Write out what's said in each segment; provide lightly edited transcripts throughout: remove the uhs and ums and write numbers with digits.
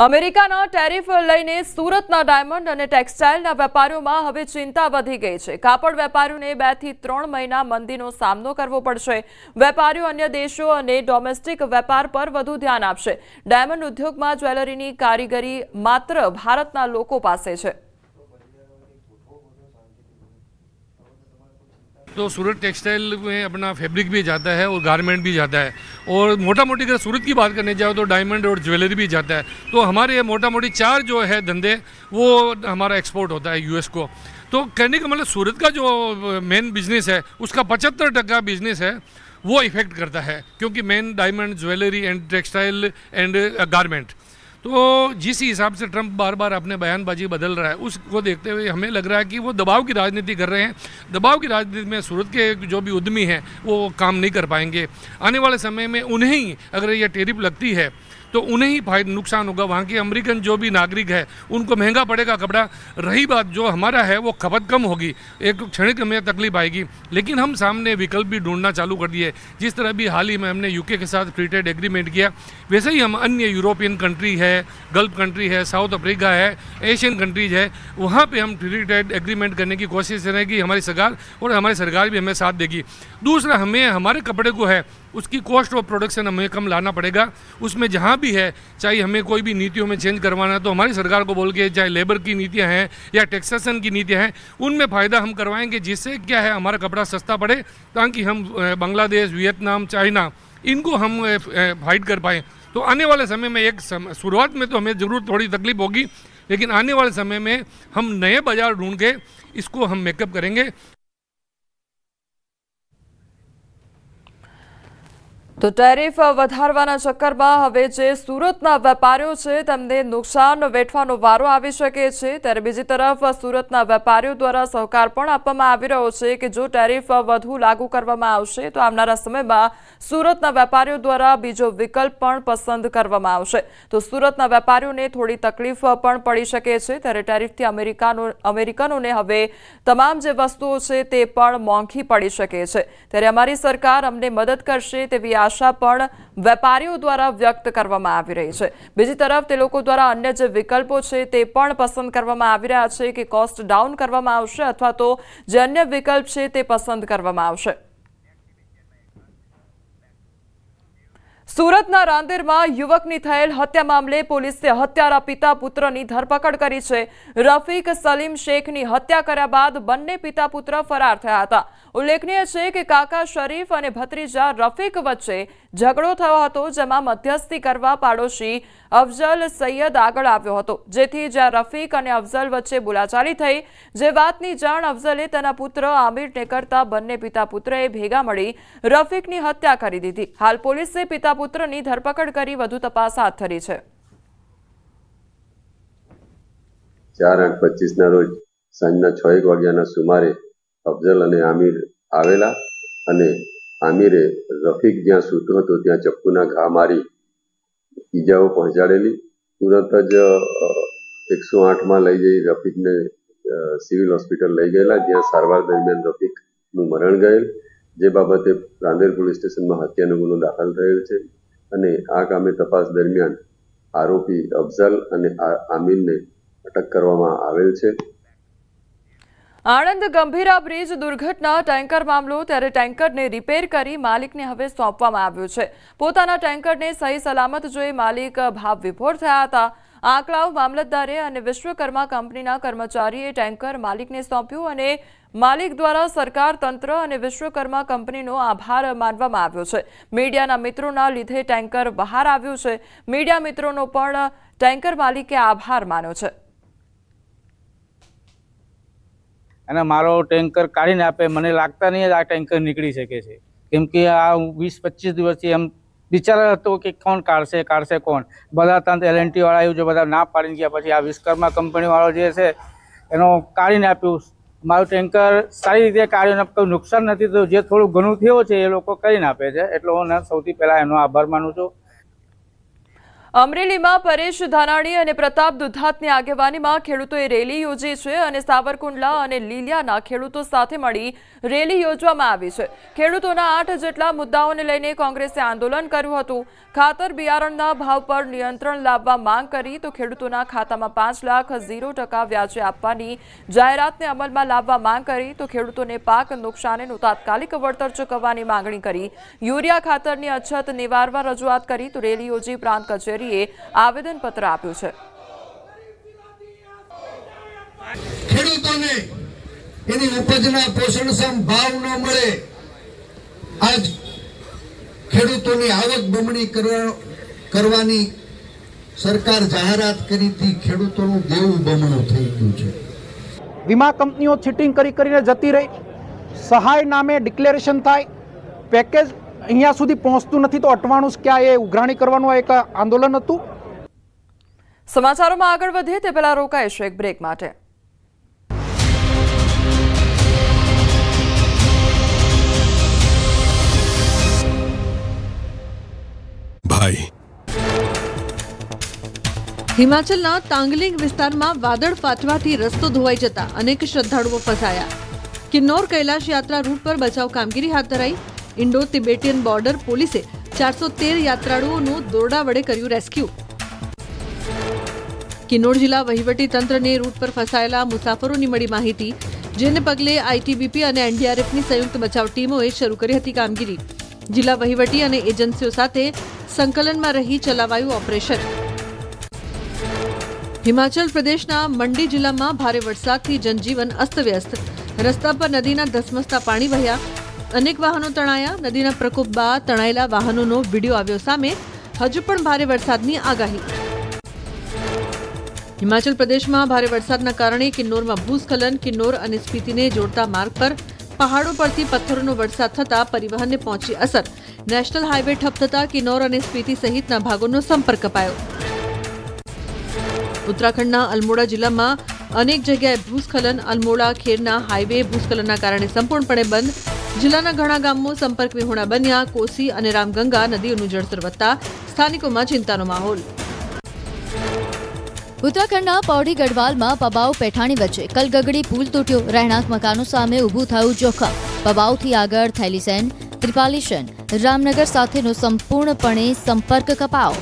અમેરિકાના ટેરિફ લઈને સુરતના ડાયમંડ અને ટેક્સટાઇલના વેપારીઓમાં હવે ચિંતા વધી ગઈ છે। કાપડ વેપારીઓને 2 થી 3 મહિના મંદીનો સામનો કરવો પડશે। વેપારીઓ અન્ય દેશો અને ડોમેસ્ટિક વેપાર પર વધુ ધ્યાન આપશે। ડાયમંડ ઉદ્યોગમાં જ્વેલરીની કારીગરી માત્ર ભારતના લોકો પાસે છે। तो सूरत टेक्सटाइल में अपना फैब्रिक भी जाता है और गारमेंट भी जाता है, और मोटा मोटी अगर सूरत की बात करने जाओ तो डायमंड और ज्वेलरी भी जाता है। तो हमारे मोटा मोटी 4 जो है धंधे वो हमारा एक्सपोर्ट होता है यूएस को। तो कहने का मतलब सूरत का जो मेन बिजनेस है उसका 75% बिजनेस है वो इफेक्ट करता है, क्योंकि main diamond, jewellery and textile and garment. तो जिस हिसाब से ट्रंप बार बार अपने बयानबाजी बदल रहा है उसको देखते हुए हमें लग रहा है कि वो दबाव की राजनीति कर रहे हैं। दबाव की राजनीति में सूरत के जो भी उद्यमी हैं वो काम नहीं कर पाएंगे। आने वाले समय में उन्हें ही अगर ये टैरिफ लगती है तो उन्हें ही नुकसान होगा। वहाँ के अमेरिकन जो भी नागरिक है उनको महंगा पड़ेगा कपड़ा। रही बात जो हमारा है वो खपत कम होगी, एक क्षणिक में तकलीफ आएगी, लेकिन हम सामने विकल्प भी ढूंढना चालू कर दिए। जिस तरह भी हाल ही में हमने यूके के साथ फ्री ट्रेड एग्रीमेंट किया, वैसे ही हम अन्य यूरोपियन कंट्री है, गल्फ कंट्री है, साउथ अफ्रीका है, एशियन कंट्रीज है, वहाँ पर हम फ्री ट्रेड एग्रीमेंट करने की कोशिश रहेगी हमारी सरकार, और हमारी सरकार भी हमें साथ देगी। दूसरा, हमें हमारे कपड़े को है उसकी कॉस्ट ऑफ प्रोडक्शन हमें कम लाना पड़ेगा। उसमें जहाँ भी है, चाहे हमें कोई भी नीतियों में चेंज करवाना है तो हमारी सरकार को बोल के, चाहे लेबर की नीतियाँ हैं या टैक्सेशन की नीतियाँ हैं, उनमें फ़ायदा हम करवाएंगे, जिससे क्या है हमारा कपड़ा सस्ता पड़े, ताकि हम बांग्लादेश, वियतनाम, चाइना इनको हम फाइट कर पाएँ। तो आने वाले समय में शुरुआत में तो हमें ज़रूर थोड़ी तकलीफ होगी, लेकिन आने वाले समय में हम नए बाज़ार ढूंढ के इसको हम मेकअप करेंगे। तो टेरिफ વધારવાના ચક્કરમાં હવે જે સુરતના વેપારીઓ છે તેમને નુકસાન વેઠવાનો વારો આવી શકે છે। ત્યારે બીજી તરફ સુરતના વેપારીઓ દ્વારા સહકાર પણ આપવામાં આવી રહ્યો છે કે જો ટેરિફ વધુ લાગુ કરવામાં આવશે તો આવનારા સમયમાં સુરતના વેપારીઓ દ્વારા બીજો વિકલ્પ પણ પસંદ કરવામાં આવશે। તો સુરતના વેપારીઓને થોડી તકલીફ પણ પડી શકે છે। ત્યારે ટેરિફથી અમેરિકનોને હવે તમામ જે વસ્તુઓ છે તે પણ મોંઘી પડી શકે છે। ત્યારે અમારી સરકાર અમને મદદ કરશે તેવી आशा पण वेपारीओ द्वारा व्यक्त करवामां आवी रही है। बीजी तरफ ते लोको द्वारा अन्य जे विकल्पो छे ते पण पसंद करवामां आवी रह्या छे कि कॉस्ट डाउन करवामां आवशे अथवा तो जे अन्य विकल्प छे ते पसंद करवामां आवशे। सूरतना रांदेरमां युवकनी थयेल हत्या मामले पोलीसे हत्यारा पिता पुत्रनी धरपकड़ करी छे। रफीक सलीम शेखनी हत्या कर्या बाद बंने पिता पुत्र फरार थया हता। उल्लेखनीय छे के काका शरीफ अने भत्रीजा रफीक वच्चे झगड़ो थयो हतो, जेमां मध्यस्थी करवा पाडोशी अफजल सैयद आगळ आव्यो हतो, जेथी ज्यां रफीक अने अफजल वच्चे बोलाचाली थई। जे वातनी जाण अफजले तेना पुत्र आमिरने करता बंने पिता पुत्रए भेगा मळी रफीकनी हत्या करी दीधी। हाल पोलीसे पिता पुत्रनी धरपकड़ करी વધુ તપાસ હાથ ધરી છે। 4/8/25 ના રોજ સાંજના 6:00 વાગ્યાના સુમારે અફઝલ અને આમિર આવેલા અને આમિરે રફીક જ્યાં સૂતો હતો ત્યાં ચપ્પુના ઘા મારી ઈજાઓ પહોંચાડેલી। તુરંત જ 108માં લઈ જઈ રફીકને સિવિલ હોસ્પિટલ લઈ ગયેલા, જ્યાં સારવાર દરમિયાન રફીકનું મરણ ગયેલ। જે બાબતે રાંદેર પોલીસ સ્ટેશનમાં હત્યાનો ગુનો દાખલ થયેલ છે અને આ કામે તપાસ દરમિયાન આરોપી અફઝલ અને આમિરને અટક કરવામાં આવેલ છે। आणंद गंभीरा ब्रिज दुर्घटना टेंकर मामलो। त्यारे टेंकरने रिपेर करी मालिकने हवे सोंपवामां आव्युं छे। पोताना टेंकरने सही सलामत जोई मालिक भाव विभोर थया हता। आंकलाव मामलतदारे अने विश्वकर्मा कंपनीना कर्मचारीए टेंकर मालिकने सोंप्युं अने मालिक द्वारा सरकार तंत्र अने विश्वकर्मा कंपनीनो आभार मानवामां आव्यो छे। मीडियाना मित्रोना लीधे टेंकर बहार आव्युं छे। मीडिया मित्रोनो पण टेंकर मालिके आभार मान्यो छे। અને મારો ટેન્કર કાઢીને આપે, મને લાગતા નહીં આ ટેન્કર નીકળી શકે છે, કેમ કે આ 20-25 દિવસથી એમ વિચાર હતો કે કોણ કાઢશે કોણ। બધા ત્યાં LNT વાળા આવ્યું છે, બધા ના પાડીને ગયા, પછી આ વિશ્વકર્મા કંપનીવાળો જે છે એનો કાઢીને આપ્યું। મારું ટેન્કર સારી રીતે કાઢ્યું, કોઈ નુકસાન નથી થયું, જે થોડું ઘણું થયું છે એ લોકો કરીને આપે છે, એટલે હું સૌથી પહેલાં એનો આભાર માનું છું। અમરેલીમાં પરેશ ધાનાણી અને પ્રતાપ દુધાતની આગેવાનીમાં ખેડૂતોએ રેલી યોજી છે અને સાવરકુંડલા અને લીલિયાના ખેડૂતો સાથે મળી રેલી યોજવામાં આવી છે। ખેડૂતોના 8 જેટલા મુદ્દાઓને લઈને કોંગ્રેસે આંદોલન કર્યું હતું। ખાતર બિયારણના ભાવ પર નિયંત્રણ લાવવા માંગ કરી તો ખેડૂતોના ખાતામાં 5 લાખ 0% વ્યાજે આપવાની જાહેરાતને અમલમાં લાવવા માંગ કરી તો ખેડૂતોને પાક નુકસાનીનું તાત્કાલિક વળતર ચૂકવવાની માંગણી કરી। યુરિયા ખાતરની અછત નિવારવા રજૂઆત કરી તો રેલી યોજી પ્રાંત કચેરી આવેદનપત્ર આપ્યું છે। ખેડૂતોને એની ઉપજના પોષણક્ષમ ભાવ ન મળે, આજ ખેડૂતોની આવક બમણી કરવાની સરકાર જાહેરાત કરી હતી, ખેડૂતોનું દેવું બમણું થઈ ગયું છે। વીમા કંપનીઓ ચીટિંગ કરીને જતી રહી, સહાય નામે ડિક્લેરેશન થાય, પેકેજ અહીંયા સુધી પહોંચતું નથી તો અટવાણું ક્યાં એ ઉઘરાણી કરવાનું એક આંદોલન હતું। સમાચારોમાં આગળ વધીએ તે પહેલા રોકાઈશું એક બ્રેક માટે। ભાઈ હિમાચલના તાંગલિંગ વિસ્તારમાં વાદળ ફાટવાથી રસ્તો ધોવાઈ જતા અનેક શ્રદ્ધાળુઓ ફસાયા। કિન્નોર કૈલાશ યાત્રા રૂટ પર બચાવ કામગીરી હાથ ધરાઈ। ઇન્ડો તિબેટિયન બોર્ડર પોલીસે 413 યાત્રાળુઓનું દોરડા વડે કર્યું રેસ્ક્યુ। કિન્નોર જિલ્લા વહીવટી તંત્રને રૂટ પર ફસાયેલા મુસાફરોની મળી માહિતી, જેને પગલે આઈટીબીપી અને એનડીઆરએફની સંયુક્ત બચાવ ટીમોએ શરૂ કરી હતી કામગીરી। જિલ્લા વહીવટી અને એજન્સીઓ સાથે સંકલનમાં રહી ચલાવાયું ઓપરેશન। હિમાચલ પ્રદેશના મંડી જિલ્લામાં ભારે વરસાદથી જનજીવન અસ્તવ્યસ્ત। રસ્તા પર નદીના ધસમસતા પાણી વહ્યા, અનેક વાહનો તણાયા। નદીના પ્રકોપ બાદ તણાયેલા વાહનોનો વિડીયો આવ્યો સામે। હજુ પણ ભારે વરસાદની આગાહી। હિમાચલ પ્રદેશમાં ભારે વરસાદના કારણે કિન્નોરમાં ભૂસ્ખલન। કિન્નોર અને સ્પીતિને જોડતા માર્ગ પર પહાડો પરથી પથ્થરોનો વરસાદ થતા પરિવહનને પહોંચી અસર। નેશનલ હાઈવે ઠપ થતા કિન્નોર અને સ્પીતિ સહિતના ભાગોનો સંપર્ક કપાયો। ઉત્તરાખંડના અલ્મોડા જિલ્લામાં અનેક જગ્યાએ ભૂસ્ખલન। અલ્મોડા ખેરના હાઈવે ભૂસ્ખલનના કારણે સંપૂર્ણપણે બંધ। જિલ્લાના ઘણા ગામો સંપર્ક વિહોણા બન્યા। કોસી અને રામગંગા નદીઓનું જળસ્તર વધતા સ્થાનિકોમાં ચિંતાનો માહોલ। ઉત્તરાખંડના પૌડી ગઢવાલમાં પબાઉ પેઠાણી વચ્ચે કલગગડી પુલ તૂટ્યો। રહેણાંક મકાનો સામે ઊભું થયું જોખમ। પબાઉથી આગળ થેલીસેન, ત્રિપાલીસેન, રામનગર સાથેનો સંપૂર્ણપણે સંપર્ક કપાયો।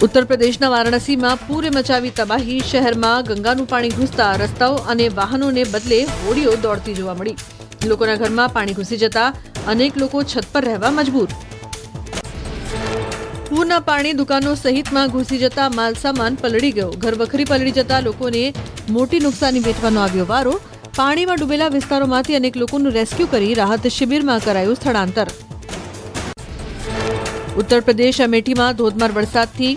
ઉત્તર પ્રદેશના વારાણસીમાં પૂરે મચાવી તબાહી। શહેરમાં ગંગાનું પાણી ઘૂસતા રસ્તાઓ અને વાહનોને બદલે હોડીઓ દોડતી જોવા મળી। લોકોના ઘરમાં પાણી ઘૂસી જતા અનેક લોકો છત પર રહેવા મજબૂર। પૂરના પાણી દુકાનો સહિતમાં ઘૂસી જતા માલસામાન પલળી ગયો। ઘરવખરી પલળી જતા લોકોને મોટી નુકસાની વેઠવાનો આવ્યો વારો। પાણીમાં ડૂબેલા વિસ્તારોમાંથી અનેક લોકોનું રેસ્ક્યુ કરી રાહત શિબિરમાં કરાયું સ્થળાંતર। ઉત્તર પ્રદેશ અમેઠીમાં ધોધમાર વરસાદથી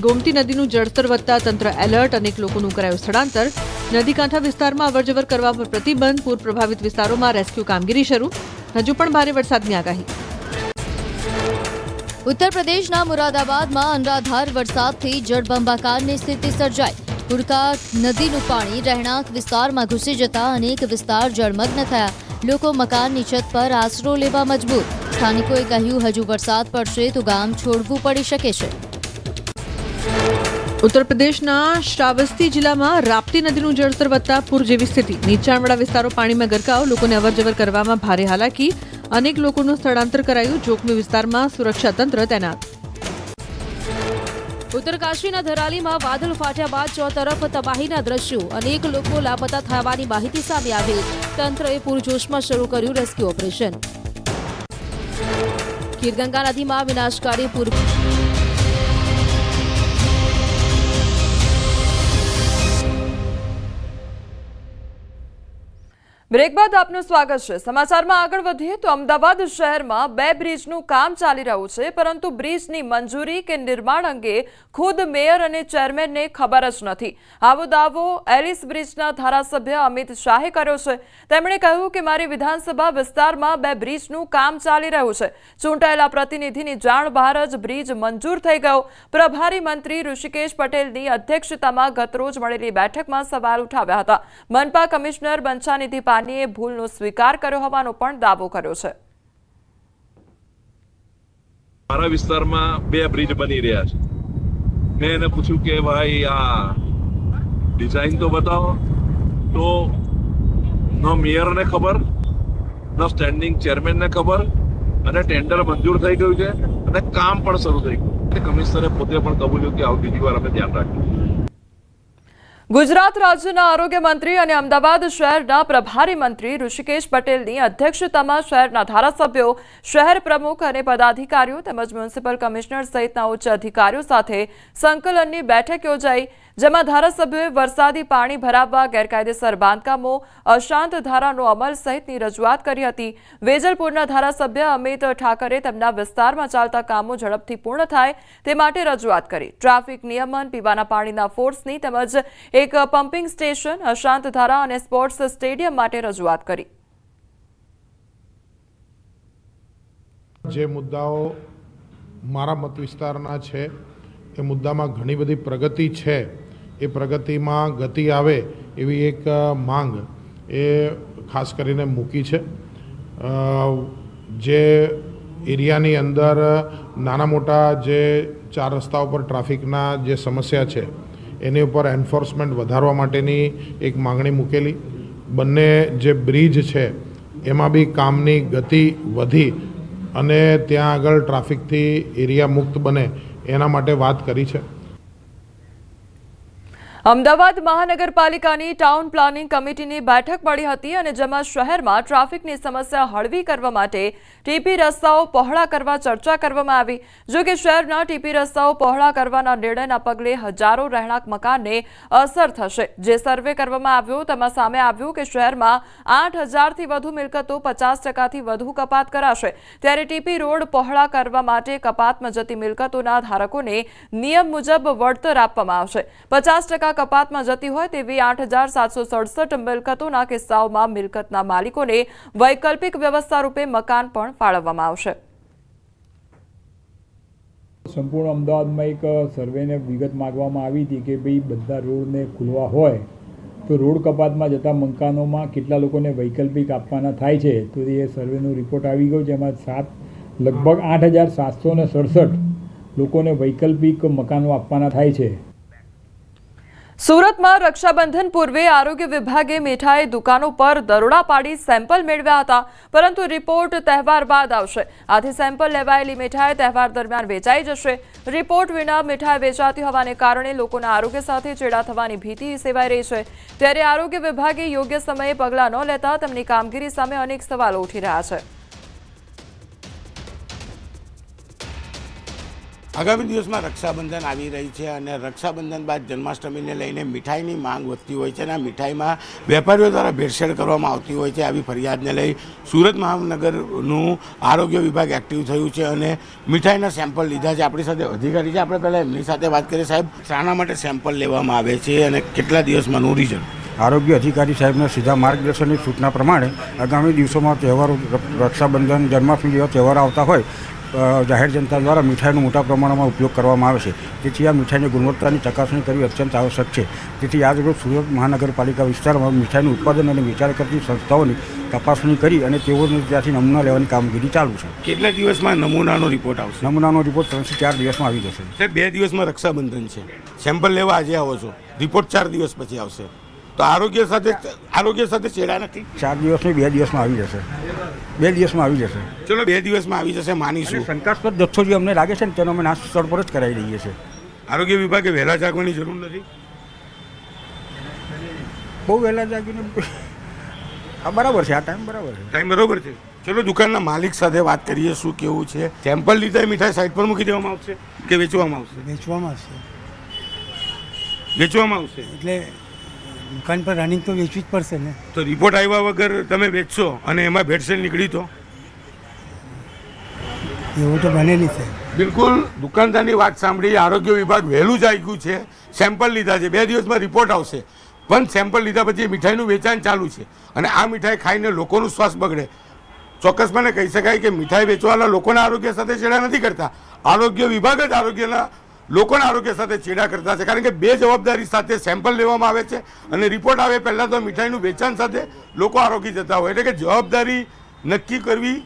ગોમતી નદીનું જળસ્તર વધતા તંત્ર એલર્ટ। અનેક લોકોનું કરાયું સ્થળાંતર। નદીકાંઠા વિસ્તારમાં અવરજવર કરવા પર પ્રતિબંધ। પૂર પ્રભાવિત વિસ્તારોમાં રેસ્ક્યુ કામગીરી શરૂ। હજુ પણ ભારે વરસાદની આગાહી। ઉત્તર પ્રદેશના મુરાદાબાદમાં અનરાધાર વરસાદથી જળબંબાકારની સ્થિતિ સર્જાઈ। હુડકા નદીનું પાણી રહેણાંક વિસ્તારમાં ઘૂસી જતા અનેક વિસ્તાર જળમગ્ન થયા। લોકો મકાનની છત પર આશરો લેવા મજબૂર। સ્થાનિકોએ કહ્યું હજુ વરસાદ પડશે તો ગામ છોડવું પડી શકે છે। ઉત્તર પ્રદેશના શ્રાવસ્તી જિલ્લામાં રાપ્તી નદીનું જળસ્તર વધતા પૂર જેવી સ્થિતિ। નીચાણવાળા વિસ્તારો પાણીમાં ગરકાવ। લોકોને અવરજવર કરવામાં ભારે હાલાકી। અનેક લોકોનું સ્થળાંતર કરાયું। જોખમી વિસ્તારમાં સુરક્ષા તંત્ર તૈનાત। ઉત્તરકાશીના ધરાલીમાં વાદળ ફાટ્યા બાદ ચોતરફ તબાહીના દ્રશ્યો। અનેક લોકો લાપતા થવાની માહિતી સામે આવી। તંત્રએ પૂરજોશમાં શરૂ કર્યું રેસ્ક્યુ ઓપરેશન। ખીરગંગા નદીમાં વિનાશકારી પૂર। બ્રેક બાદ આપનું સ્વાગત છે। સમાચારમાં આગળ વધીએ તો અમદાવાદ શહેરમાં 2 બ્રિજનું કામ ચાલી રહ્યું છે, પરંતુ બ્રિજની મંજૂરી કે નિર્માણ અંગે ખુદ મેયર અને ચેરમેનને ખબર જ નથી। આવો દાવો એલિસ બ્રિજના ધારાસભ્ય અમિત શાહે કર્યો છે। તેમણે કહ્યું કે મારી વિધાનસભા વિસ્તારમાં 2 બ્રિજનું કામ ચાલી રહ્યું છે। ચૂંટાયેલા પ્રતિનિધિની જાણ બહાર જ બ્રિજ મંજૂર થઈ ગયો। પ્રભારી મંત્રી ઋષિકેશ પટેલની અધ્યક્ષતામાં ગતરોજ મળેલી બેઠકમાં સવાલ ઉઠાવ્યા હતા। મનપા કમિશનર બંછાનિધિ પાનીએ ભૂલનો સ્વીકાર કર્યો હોવાનો પણ દાવો કર્યો છે। મારા વિસ્તારમાં 2 બ્રિજ બની રહ્યા છે. મેં એને પૂછ્યું કે ભાઈ આ ડિઝાઇન તો બતાવો, તો ન મેયરને ખબર, ન સ્ટેન્ડિંગ ચેરમેનને ખબર, અને ટેન્ડર મંજૂર થઈ ગયું છે અને કામ પણ શરૂ થઈ ગયું. કમિશનરે પોતે પણ કબૂલ્યું કે આવું બીજી વાર અમે ધ્યાન રાખીશું. ગુજરાત રાજ્યના આરોગ્ય મંત્રી અને અમદાવાદ શહેરના પ્રભારી મંત્રી ઋષિકેશ પટેલની અધ્યક્ષતામાં શહેરના ધારાસભ્યો, શહેર પ્રમુખ અને પદાધિકારીઓ તેમજ મ્યુનિસિપલ કમિશનર સહિતના ઉચ્ચ અધિકારીઓ સાથે સંકલનની બેઠક યોજાઈ, જેમાં ધારાસભ્યોએ વરસાદી પાણી ભરાવવા, ગેરકાયદેસર બાંધકામો, અશાંત ધારાનો અમલ સહિતની રજૂઆત કરી હતી. વેજલપુરના ધારાસભ્ય અમિત ઠાકરે તેમના વિસ્તારમાં ચાલતા કામો ઝડપથી પૂર્ણ થાય તે માટે રજૂઆત કરી. ટ્રાફિક નિયમન, પીવાના પાણીના ફોર્સની તેમજ એક પમ્પિંગ સ્ટેશન, અશાંત ધારા અને સ્પોર્ટ્સ સ્ટેડિયમ માટે રજૂઆત કરી. જે મુદ્દાઓ મારા મત વિસ્તારના છે એ મુદ્દામાં ઘણી બધી પ્રગતિ છે, એ પ્રગતિમાં ગતિ આવે એવી એક માંગ એ ખાસ કરીને મૂકી છે. જે એરિયાની અંદર નાના મોટા જે 4 રસ્તાઓ પર ટ્રાફિકના જે સમસ્યા છે એની ઉપર એન્ફોર્સમેન્ટ વધારવા માટેની એક માંગણી મૂકેલી. બંને જે બ્રિજ છે એમાં બી કામની ગતિ વધી અને ત્યાં આગળ ટ્રાફિકથી એરિયા મુક્ત બને એના માટે વાત કરી છે. અમદાવાદ મહાનગરપાલિકાની ટાઉન પ્લાનિંગ કમિટીની બેઠક મળી હતી અને જેમાં શહેરમાં ટ્રાફિકની સમસ્યા હળવી કરવા માટે ટીપી રસ્તાઓ પહોળા કરવા ચર્ચા કરવામાં આવી. જો કે શહેરના ટીપી રસ્તાઓ પહોળા કરવાના નિર્ણયના પગલે હજારો રહેણાંક મકાનને અસર થશે. જે સર્વે કરવામાં આવ્યો તેમાં સામે આવ્યું કે શહેરમાં 8,000થી વધુ મિલકતો 50%થી વધુ કપાત કરાશે, ત્યારે ટીપી રોડ પહોળા કરવા માટે કપાતમાં જતી મિલકતોના ધારકોને નિયમ મુજબ વળતર આપવામાં આવશે. 50% કપાતમાં જતી હોય તેવી 8,767 મિલકતોના કિસ્સાઓમાં મિલકતના માલિકોને વૈકલ્પિક વ્યવસ્થા રૂપે મકાન પણ ફાળવવામાં આવશે. સંપૂર્ણ અમદાવાદમાં એક સર્વેને વિગત માંગવામાં આવી હતી કે ભાઈ બધા રોડને ખુલવા હોય તો રોડ કપાતમાં જતા મકાનોમાં કેટલા લોકોને વૈકલ્પિક આપવાના થાય છે. તો એ સર્વેનો રિપોર્ટ આવી ગયો, જેમાં લગભગ 8,767 લોકોને વૈકલ્પિક મકાનો આપવાના થાય છે. સુરતમાં રક્ષાબંધન પૂર્વે આરોગ્ય વિભાગે મીઠાઈ દુકાનો પર દરોડા પાડી સેમ્પલ મેળવ્યા હતા, પરંતુ રિપોર્ટ તહેવાર બાદ આવશે. આથી સેમ્પલ લેવાયેલી મીઠાઈ તહેવાર દરમિયાન વેચાઈ જશે. રિપોર્ટ વિના મીઠાઈ વેચાતી હોવાને કારણે લોકોના આરોગ્ય સાથે ચેડા થવાની ભીતિ સેવાઈ રહી છે. ત્યારે આરોગ્ય વિભાગે યોગ્ય સમયે પગલાં ન લેતા તેમની કામગીરી સામે અનેક સવાલો ઉઠી રહ્યા છે. આગામી દિવસમાં રક્ષાબંધન આવી રહી છે અને રક્ષાબંધન બાદ જન્માષ્ટમીને લઈને મીઠાઈની માંગ વધતી હોય છે અને આ મીઠાઈમાં વેપારીઓ દ્વારા ભેળસેળ કરવામાં આવતી હોય છે. આવી ફરિયાદને લઈ સુરત મહાનગરનું આરોગ્ય વિભાગ એક્ટિવ થયું છે અને મીઠાઈના સેમ્પલ લીધા છે. આપણી સાથે અધિકારી છે, આપણે પહેલાં એમની સાથે વાત કરીએ. સાહેબ, શાના માટે સેમ્પલ લેવામાં આવે છે અને કેટલા દિવસમાંનું રિઝલ્ટ? આરોગ્ય અધિકારી સાહેબના સીધા માર્ગદર્શનની સૂચના પ્રમાણે આગામી દિવસોમાં તહેવારો, રક્ષાબંધન, જન્માષ્ટમી જેવા તહેવારો આવતા હોય જાહેર જનતા દ્વારા મીઠાઈનો મોટા પ્રમાણમાં ઉપયોગ કરવામાં આવે છે. તેથી આ મીઠાઈની ગુણવત્તાની ચકાસણી કરવી અત્યંત આવશ્યક છે. તેથી આજરોજ સુરત મહાનગરપાલિકા વિસ્તારમાં મીઠાઈનું ઉત્પાદન અને વેચાણ કરતી સંસ્થાઓની તપાસણી કરી અને તેઓને ત્યાંથી નમૂના લેવાની કામગીરી ચાલુ છે. કેટલા દિવસમાં નમૂનાનો રિપોર્ટ આવશે? નમૂનાનો રિપોર્ટ 3 થી 4 દિવસમાં આવી જશે. સાહેબ, 2 દિવસમાં રક્ષાબંધન છે, સેમ્પલ લેવા આજે આવો છો, રિપોર્ટ 4 દિવસ પછી આવશે, તો આરોગ્ય સાથે ચેડા નથી? 4 દિવસની 2 દિવસમાં આવી જશે. 2 દિવસમાં આવી જશે. ચલો 2 દિવસમાં આવી જશે, માનીશું. શંકાસ્પદ જથ્થો જે અમને લાગે છે ને તેનો અમે નાશ સ્થળ પર જ કરાવી દઈએ છીએ. આરોગ્ય વિભાગે વહેલા જાગવાની જરૂર નથી? બહુ વહેલા જાગીને બરાબર છે, આ ટાઈમ બરાબર છે. ટાઈમ બરાબર છે. ચલો દુકાનના માલિક સાથે વાત કરીએ, શું કેવું છે? સેમ્પલ લીધા મીઠાઈ સાઈડ પર મૂકી દેવામાં આવશે કે વેચવામાં આવશે? વેચવામાં આવશે. વેચવામાં આવશે એટલે દુકાન પર રનિંગ તો વેચવી જ પડશે ને. તો રિપોર્ટ આવ્યા વગર તમે વેચશો અને એમાં ભેળસેળ નીકળી તો? એવું તો બનેલી છે. બિલકુલ દુકાનદારની વાત સાંભળી. આરોગ્ય વિભાગ વહેલું જાગ્યું છે, સેમ્પલ લીધા છે, 2 દિવસમાં રિપોર્ટ આવશે. પણ સેમ્પલ લીધા પછી મીઠાઈનું વેચાણ ચાલુ છે અને આ મીઠાઈ ખાઈને લોકોનું શ્વાસ બગડે. ચોક્કસપણે કહી શકાય કે મીઠાઈ વેચવાના લોકોના આરોગ્ય સાથે ચેડા નથી કરતા, આરોગ્ય વિભાગ જ આરોગ્યના લોકોના આરોગ્ય સાથે ચેડા કરતા છે. કારણ કે બે જવાબદારી સાથે સેમ્પલ લેવામાં આવે છે અને રિપોર્ટ આવે પહેલાં તો મીઠાઈનું વેચાણ સાથે લોકો આરોગી જતા હોય. એટલે કે જવાબદારી નક્કી કરવી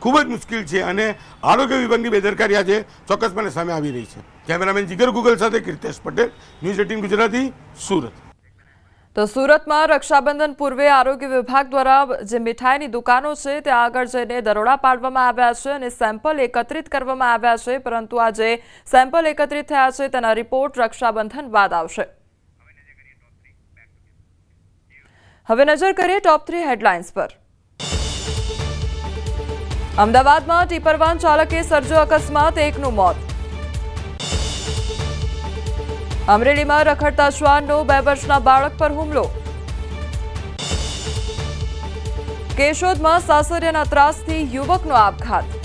ખૂબ જ મુશ્કેલ છે અને આરોગ્ય વિભાગની બેદરકારી આજે ચોક્કસપણે સામે આવી રહી છે। કેમેરામેન જીગર ગુગલ સાથે કીર્તેશ પટેલ, ન્યૂઝ 18 ગુજરાતી, સુરત। તો સુરતમાં રક્ષાબંધન પૂર્વે આરોગ્ય વિભાગ દ્વારા જે મીઠાઈની દુકાનો છે ત્યાં આગળ જઈને દરોડા પાડવામાં આવ્યા છે અને સેમ્પલ એકત્રિત કરવામાં આવ્યા છે, પરંતુ આ જે સેમ્પલ એકત્રિત થયા છે તેના રિપોર્ટ રક્ષાબંધન બાદ આવશે। હવે નજર કરીએ ટોપ 3 હેડલાઇન્સ પર। અમદાવાદમાં ટીપર વાન ચાલકે સર્જ્યો અકસ્માત, એકનું મોત। અમરેલીમાં રખડતા શ્વાનનો 2 વર્ષના બાળક પર હુમલો। કેશોદમાં સાસરિયાના ત્રાસથી યુવકનો આપઘાત।